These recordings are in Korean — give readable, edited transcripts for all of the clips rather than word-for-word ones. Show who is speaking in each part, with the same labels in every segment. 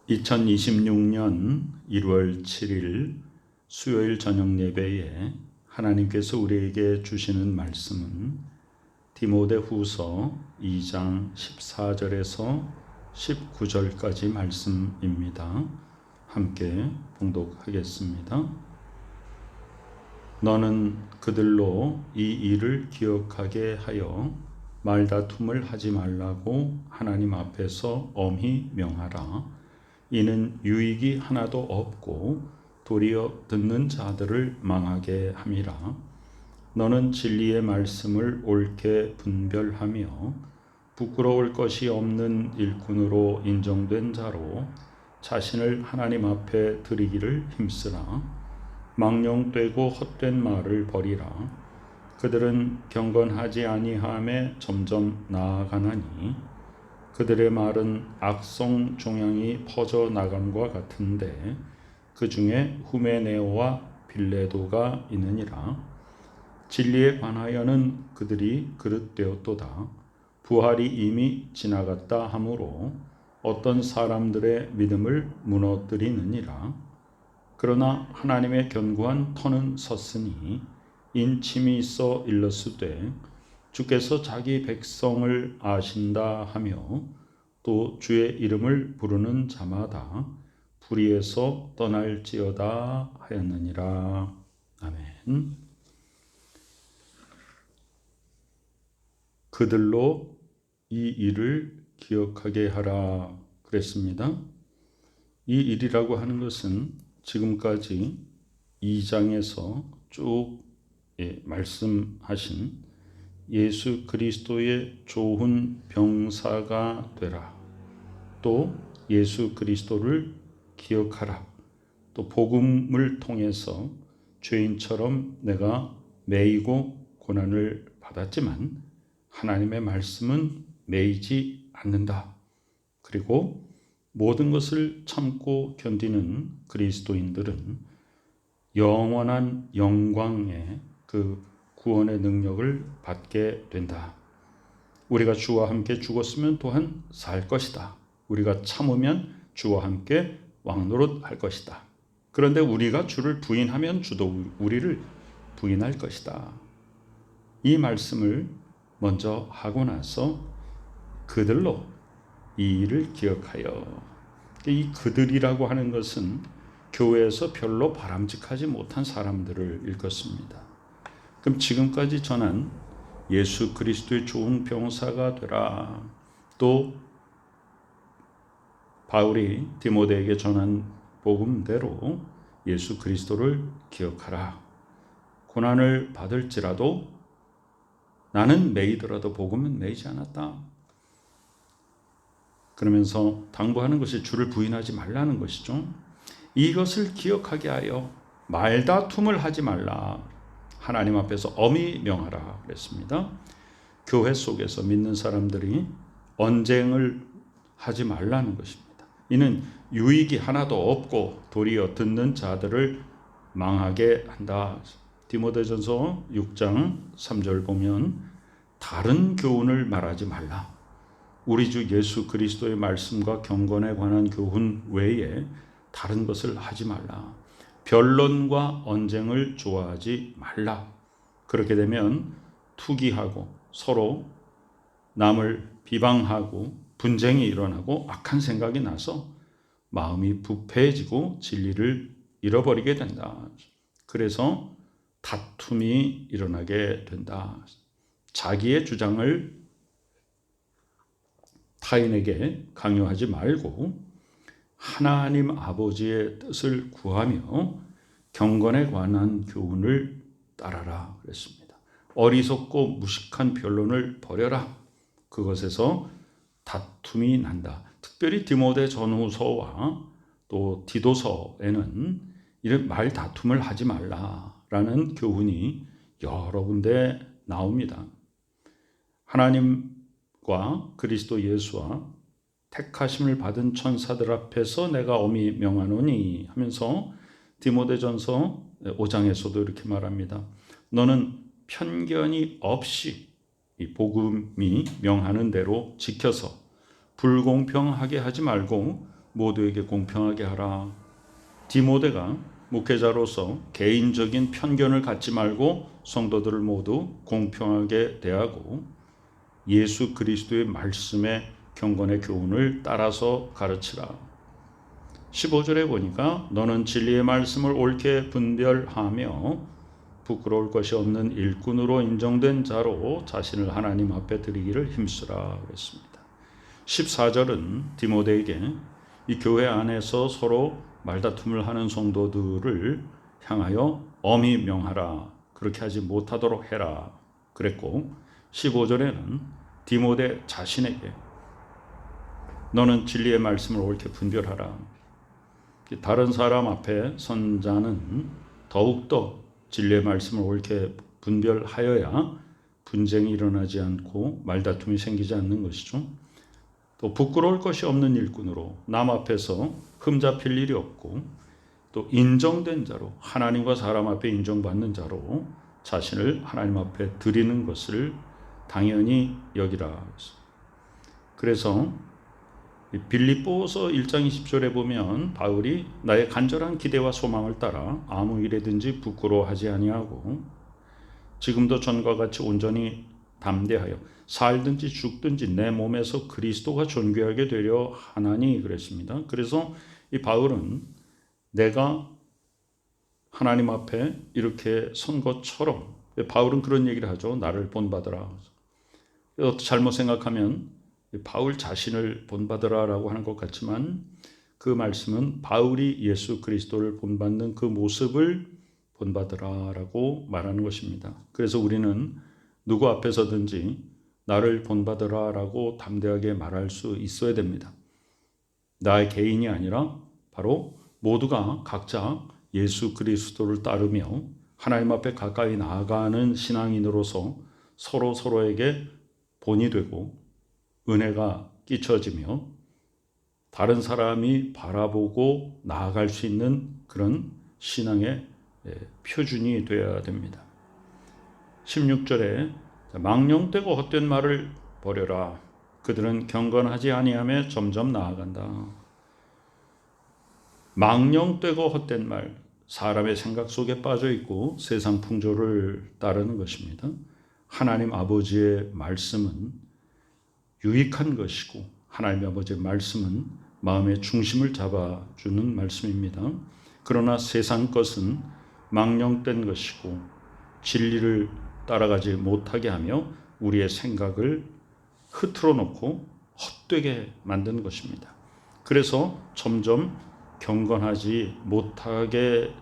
Speaker 1: 2026년 1월 7일 수요일 저녁 예배에 하나님께서 우리에게 주시는 말씀은 디모데후서 2장 14절에서 19절까지 말씀입니다. 함께 봉독하겠습니다. 너는 그들로 이 일을 기억하게 하여 말다툼을 하지 말라고 하나님 앞에서 엄히 명하라. 이는 유익이 하나도 없고 도리어 듣는 자들을 망하게 함이라. 너는 진리의 말씀을 옳게 분별하며 부끄러울 것이 없는 일꾼으로 인정된 자로 자신을 하나님 앞에 드리기를 힘쓰라. 망령되고 헛된 말을 버리라. 그들은 경건하지 아니함에 점점 나아가나니 그들의 말은 악성 종양이 퍼져나감과 같은데 그 중에 후메네오와 빌레도가 있느니라. 진리에 관하여는 그들이 그릇되었도다. 부활이 이미 지나갔다 하므로 어떤 사람들의 믿음을 무너뜨리느니라. 그러나 하나님의 견고한 터는 섰으니 인침이 있어 일렀으되 주께서 자기 백성을 아신다 하며 또 주의 이름을 부르는 자마다 불의에서 떠날지어다 하였느니라. 아멘. 그들로 이 일을 기억하게 하라 그랬습니다. 이 일이라고 하는 것은 지금까지 2장에서 쭉 말씀하신 예수 그리스도의 좋은 병사가 되라. 또 예수 그리스도를 기억하라. 또 복음을 통해서 죄인처럼 내가 매이고 고난을 받았지만 하나님의 말씀은 매이지 않는다. 그리고 모든 것을 참고 견디는 그리스도인들은 영원한 영광의 그 구원의 능력을 받게 된다. 우리가 주와 함께 죽었으면 또한 살 것이다. 우리가 참으면 주와 함께 왕노릇할 것이다. 그런데 우리가 주를 부인하면 주도 우리를 부인할 것이다. 이 말씀을 먼저 하고 나서 그들로 이 일을 기억하여. 이 그들이라고 하는 것은 교회에서 별로 바람직하지 못한 사람들을 일컫습니다. 그럼 지금까지 전한 예수 그리스도의 좋은 병사가 되라. 또 바울이 디모데에게 전한 복음대로 예수 그리스도를 기억하라. 고난을 받을지라도 나는 매이더라도 복음은 매이지 않았다. 그러면서 당부하는 것이 주를 부인하지 말라는 것이죠. 이것을 기억하게 하여 말다툼을 하지 말라. 하나님 앞에서 엄히 명하라 그랬습니다. 교회 속에서 믿는 사람들이 언쟁을 하지 말라는 것입니다. 이는 유익이 하나도 없고 도리어 듣는 자들을 망하게 한다. 디모데전서 6장 3절 보면 다른 교훈을 말하지 말라. 우리 주 예수 그리스도의 말씀과 경건에 관한 교훈 외에 다른 것을 하지 말라. 변론과 언쟁을 좋아하지 말라. 그렇게 되면 투기하고 서로 남을 비방하고 분쟁이 일어나고 악한 생각이 나서 마음이 부패해지고 진리를 잃어버리게 된다. 그래서 다툼이 일어나게 된다. 자기의 주장을 타인에게 강요하지 말고 하나님 아버지의 뜻을 구하며 경건에 관한 교훈을 따라라 그랬습니다. 어리석고 무식한 변론을 버려라. 그것에서 다툼이 난다. 특별히 디모데 전후서와 또 디도서에는 이런 말다툼을 하지 말라라는 교훈이 여러 군데 나옵니다. 하나님과 그리스도 예수와 택하심을 받은 천사들 앞에서 내가 엄히 명하노니 하면서 디모데전서 5장에서도 이렇게 말합니다. 너는 편견이 없이 이 복음이 명하는 대로 지켜서 불공평하게 하지 말고 모두에게 공평하게 하라. 디모데가 목회자로서 개인적인 편견을 갖지 말고 성도들을 모두 공평하게 대하고 예수 그리스도의 말씀의 경건의 교훈을 따라서 가르치라. 15절에 보니까 너는 진리의 말씀을 옳게 분별하며 부끄러울 것이 없는 일꾼으로 인정된 자로 자신을 하나님 앞에 드리기를 힘쓰라 그랬습니다. 14절은 디모데에게 이 교회 안에서 서로 말다툼을 하는 성도들을 향하여 엄히 명하라. 그렇게 하지 못하도록 해라 그랬고, 15절에는 디모데 자신에게 너는 진리의 말씀을 옳게 분별하라. 다른 사람 앞에 선 자는 더욱더 진리의 말씀을 옳게 분별하여야 분쟁이 일어나지 않고 말다툼이 생기지 않는 것이죠. 또 부끄러울 것이 없는 일꾼으로 남 앞에서 흠잡힐 일이 없고 또 인정된 자로 하나님과 사람 앞에 인정받는 자로 자신을 하나님 앞에 드리는 것을 당연히 여기라. 그래서 빌립보서 1장 20절에 보면 바울이 나의 간절한 기대와 소망을 따라 아무 일에든지 부끄러워하지 아니하고 지금도 전과 같이 온전히 담대하여 살든지 죽든지 내 몸에서 그리스도가 존귀하게 되려 하나니 그랬습니다. 그래서 이 바울은 내가 하나님 앞에 이렇게 선 것처럼, 바울은 그런 얘기를 하죠. 나를 본받으라. 잘못 생각하면 바울 자신을 본받으라라고 하는 것 같지만 그 말씀은 바울이 예수 그리스도를 본받는 그 모습을 본받으라라고 말하는 것입니다. 그래서 우리는 누구 앞에서든지 나를 본받으라라고 담대하게 말할 수 있어야 됩니다. 나의 개인이 아니라 바로 모두가 각자 예수 그리스도를 따르며 하나님 앞에 가까이 나아가는 신앙인으로서 서로 서로에게 본이 되고 은혜가 끼쳐지며 다른 사람이 바라보고 나아갈 수 있는 그런 신앙의 표준이 되어야 됩니다. 16절에 망령되고 헛된 말을 버려라. 그들은 경건하지 아니하며 점점 나아간다. 망령되고 헛된 말, 사람의 생각 속에 빠져 있고 세상 풍조를 따르는 것입니다. 하나님 아버지의 말씀은 유익한 것이고 하나님 아버지의 말씀은 마음의 중심을 잡아주는 말씀입니다. 그러나 세상 것은 망령된 것이고 진리를 따라가지 못하게 하며 우리의 생각을 흐트러 놓고 헛되게 만든 것입니다. 그래서 점점 경건하지 못하게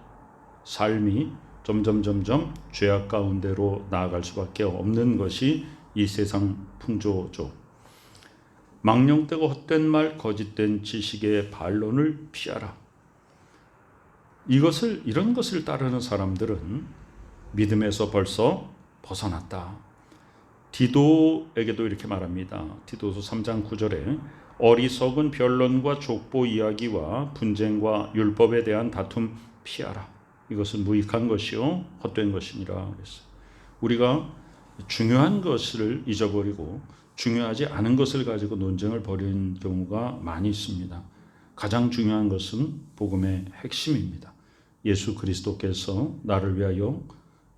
Speaker 1: 삶이 점점 죄악 가운데로 나아갈 수밖에 없는 것이 이 세상 풍조죠. 망령되고 헛된 말, 거짓된 지식의 반론을 피하라. 이런 것을 따르는 사람들은 믿음에서 벌써 벗어났다. 디도에게도 이렇게 말합니다. 디도서 3장 9절에 어리석은 변론과 족보 이야기와 분쟁과 율법에 대한 다툼 피하라. 이것은 무익한 것이요 헛된 것이니라 그랬어요. 우리가 중요한 것을 잊어버리고 중요하지 않은 것을 가지고 논쟁을 벌이는 경우가 많이 있습니다. 가장 중요한 것은 복음의 핵심입니다. 예수 그리스도께서 나를 위하여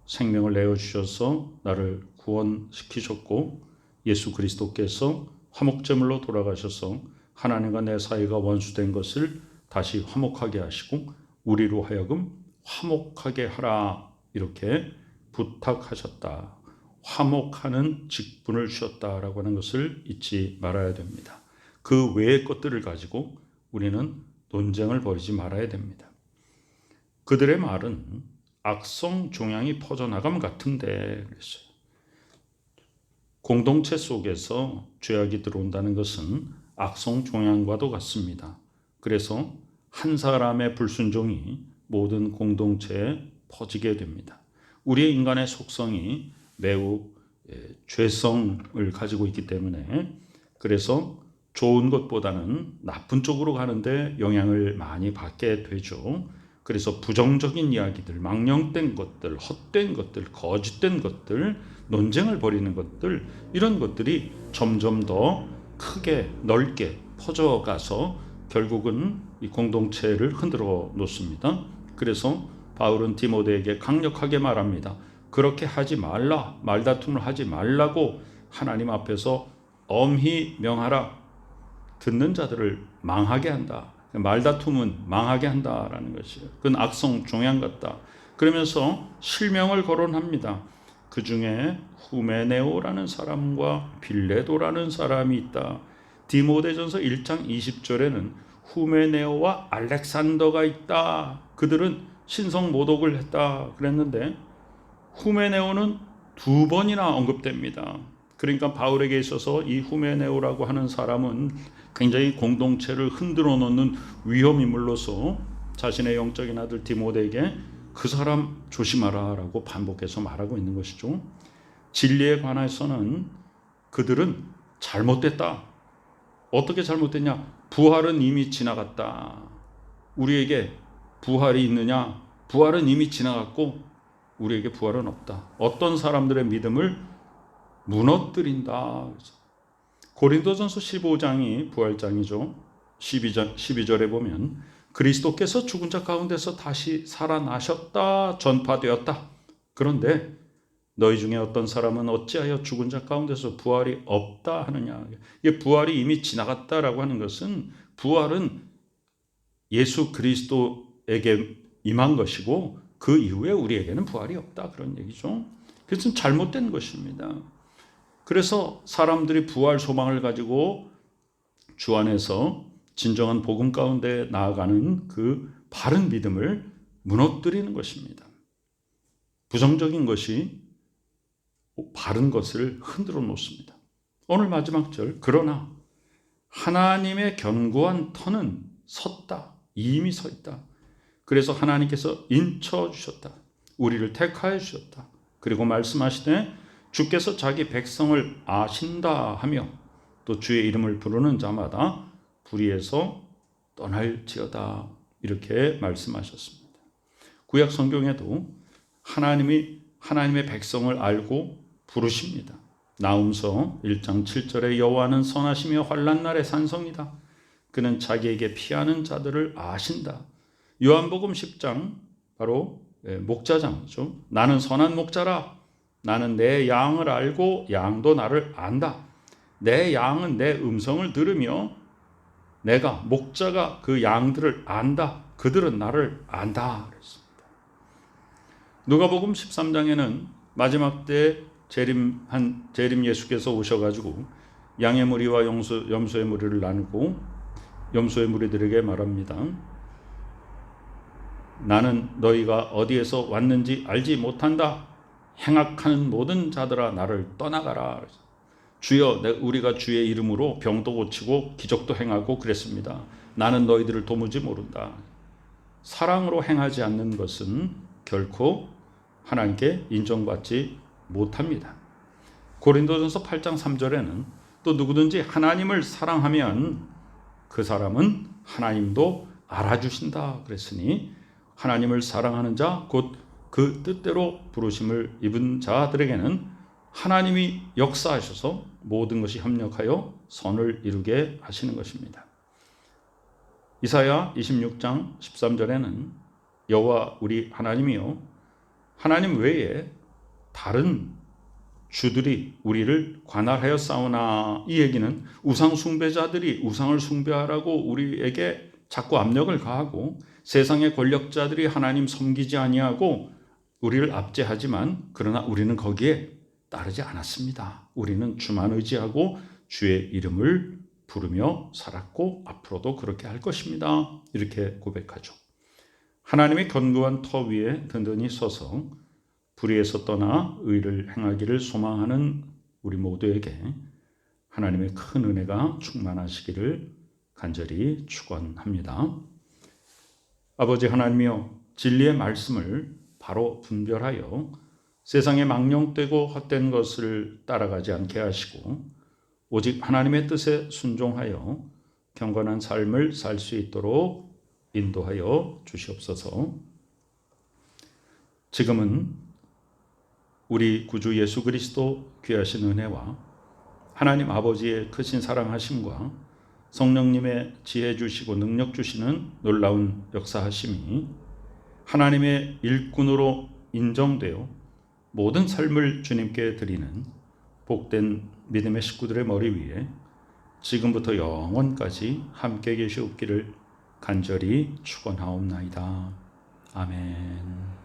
Speaker 1: 생명을 내어주셔서 나를 구원시키셨고 예수 그리스도께서 화목제물로 돌아가셔서 하나님과 내 사이가 원수된 것을 다시 화목하게 하시고 우리로 하여금 화목하게 하라 이렇게 부탁하셨다. 화목하는 직분을 주셨다라고 하는 것을 잊지 말아야 됩니다. 그 외의 것들을 가지고 우리는 논쟁을 벌이지 말아야 됩니다. 그들의 말은 악성 종양이 퍼져나감 같은데 그랬어요. 공동체 속에서 죄악이 들어온다는 것은 악성 종양과도 같습니다. 그래서 한 사람의 불순종이 모든 공동체에 퍼지게 됩니다. 우리의 인간의 속성이 매우 죄성을 가지고 있기 때문에 그래서 좋은 것보다는 나쁜 쪽으로 가는데 영향을 많이 받게 되죠. 그래서 부정적인 이야기들, 망령된 것들, 헛된 것들, 거짓된 것들, 논쟁을 벌이는 것들 이런 것들이 점점 더 크게 넓게 퍼져가서 결국은 이 공동체를 흔들어 놓습니다. 그래서 바울은 디모데에게 강력하게 말합니다. 그렇게 하지 말라, 말다툼을 하지 말라고 하나님 앞에서 엄히 명하라. 듣는 자들을 망하게 한다. 말다툼은 망하게 한다라는 것이에요. 그건 악성 종양 같다. 그러면서 실명을 거론합니다. 그 중에 후메네오라는 사람과 빌레도라는 사람이 있다. 디모데전서 1장 20절에는 후메네오와 알렉산더가 있다. 그들은 신성 모독을 했다 그랬는데 후메네오는 2번이나 언급됩니다. 그러니까 바울에게 있어서 이 후메네오라고 하는 사람은 굉장히 공동체를 흔들어 놓는 위험인물로서 자신의 영적인 아들 디모데에게 그 사람 조심하라 라고 반복해서 말하고 있는 것이죠. 진리에 관해서는 그들은 잘못됐다. 어떻게 잘못됐냐? 부활은 이미 지나갔다. 우리에게 부활이 있느냐? 부활은 이미 지나갔고 우리에게 부활은 없다. 어떤 사람들의 믿음을 무너뜨린다. 고린도전서 15장이 부활장이죠. 12절에 보면 그리스도께서 죽은 자 가운데서 다시 살아나셨다 전파되었다. 그런데 너희 중에 어떤 사람은 어찌하여 죽은 자 가운데서 부활이 없다 하느냐. 이게 부활이 이미 지나갔다라고 하는 것은 부활은 예수 그리스도에게 임한 것이고 그 이후에 우리에게는 부활이 없다 그런 얘기죠. 그것은 잘못된 것입니다. 그래서 사람들이 부활 소망을 가지고 주 안에서 진정한 복음 가운데 나아가는 그 바른 믿음을 무너뜨리는 것입니다. 부정적인 것이 바른 것을 흔들어 놓습니다. 오늘 마지막 절, 그러나 하나님의 견고한 터는 섰다. 이미 서 있다. 그래서 하나님께서 인쳐 주셨다. 우리를 택하여 주셨다. 그리고 말씀하시되 주께서 자기 백성을 아신다 하며 또 주의 이름을 부르는 자마다 불의에서 떠날지어다. 이렇게 말씀하셨습니다. 구약 성경에도 하나님의 백성을 알고 부르십니다. 나훔서 1장 7절에 여호와는 선하시며 환난 날의 산성이다. 그는 자기에게 피하는 자들을 아신다. 요한복음 10장 바로 목자장이죠. 나는 선한 목자라. 나는 내 양을 알고 양도 나를 안다. 내 양은 내 음성을 들으며 내가 목자가 그 양들을 안다. 그들은 나를 안다. 그랬습니다. 누가복음 13장에는 마지막 때 재림 예수께서 오셔가지고 양의 무리와 염소의 무리를 나누고 염소의 무리들에게 말합니다. 나는 너희가 어디에서 왔는지 알지 못한다. 행악하는 모든 자들아 나를 떠나가라. 주여, 우리가 주의 이름으로 병도 고치고 기적도 행하고 그랬습니다. 나는 너희들을 도무지 모른다. 사랑으로 행하지 않는 것은 결코 하나님께 인정받지 못합니다. 고린도전서 8장 3절에는 또 누구든지 하나님을 사랑하면 그 사람은 하나님도 알아주신다 그랬으니 하나님을 사랑하는 자, 곧 그 뜻대로 부르심을 입은 자들에게는 하나님이 역사하셔서 모든 것이 협력하여 선을 이루게 하시는 것입니다. 이사야 26장 13절에는 여호와 우리 하나님이요 하나님 외에 다른 주들이 우리를 관할하여 싸우나. 이 얘기는 우상 숭배자들이 우상을 숭배하라고 우리에게 자꾸 압력을 가하고 세상의 권력자들이 하나님 섬기지 아니하고 우리를 압제하지만 그러나 우리는 거기에 따르지 않았습니다. 우리는 주만 의지하고 주의 이름을 부르며 살았고 앞으로도 그렇게 할 것입니다. 이렇게 고백하죠. 하나님의 견고한 터 위에 든든히 서서 불의에서 떠나 의를 행하기를 소망하는 우리 모두에게 하나님의 큰 은혜가 충만하시기를 간절히 축원합니다. 아버지 하나님이여, 진리의 말씀을 바로 분별하여 세상에 망령되고 헛된 것을 따라가지 않게 하시고 오직 하나님의 뜻에 순종하여 경건한 삶을 살 수 있도록 인도하여 주시옵소서. 지금은 우리 구주 예수 그리스도 귀하신 은혜와 하나님 아버지의 크신 사랑하심과 성령님의 지혜 주시고 능력 주시는 놀라운 역사하심이 하나님의 일꾼으로 인정되어 모든 삶을 주님께 드리는 복된 믿음의 식구들의 머리 위에 지금부터 영원까지 함께 계시옵기를 간절히 축원하옵나이다. 아멘.